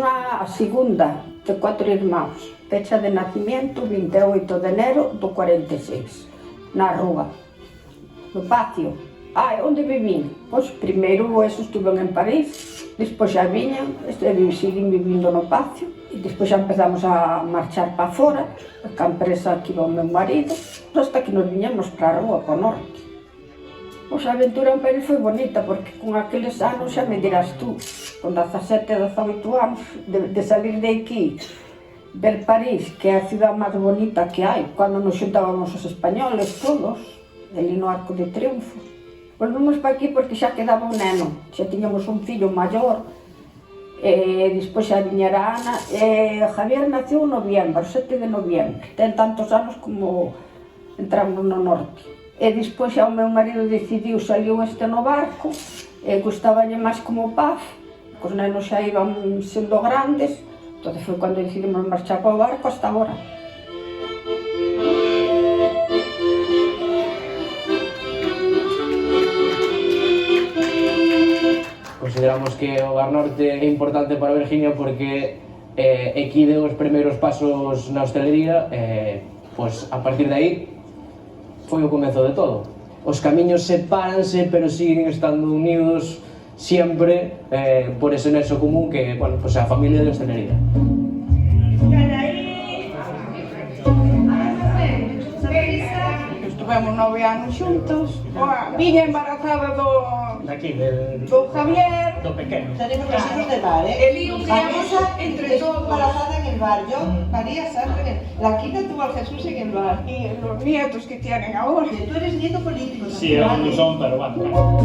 unha segunda de 4 irmáns, fecha de nacimiento 28 de enero do 46, na rúa, no patio. Onde vivín? Pois primeiro eso estuve en París, despois xa viñan, seguín vivindo no patio, e despois xa empezamos a marchar para fora, ca empresa que iba o meu marido, hasta que nos viñamos para a rúa, para o norte. Pois a aventura en París foi bonita, porque con aqueles anos xa me dirás tú, con 17, 18 anos, de salir de aquí, ver París, que é a cidade máis bonita que hai, cando nos xuntábamos os españoles todos, ali no Arco de Triunfo. Volvemos para aquí porque xa quedaba un neno, xa tiñamos un fillo maior, e despois xa viñera Ana, e Javier nació en noviembre, 7 de noviembre, ten tantos anos como entramos no norte. E despois xa o meu marido decidiu, saliu no barco, e gustaballe máis como Paz, os nenos xa iban sendo grandes, entón foi cando decidimos marchar para o barco hasta agora. Consideramos que o Hogar Norte é importante para Virginia porque aquí deu os primeiros pasos na hostelería e pois a partir de aí foi o comezo de todo. Os camiños sepáranse pero siguen estando unidos sempre por ese nexo común que, bueno, pois a familia de hostelería. Estuvemos 9 anos xuntos, viña embarazada do Javier, do pequeno. Tenemos los hijos de bar, ¿eh? El hijo criamos entre todos. Embarazada en el bar, yo, María Sánchez, la quinta tuvo a Jesús en el bar. y los nietos que tienen ahora. Tú eres nieto político. Sí, é un son, pero bueno.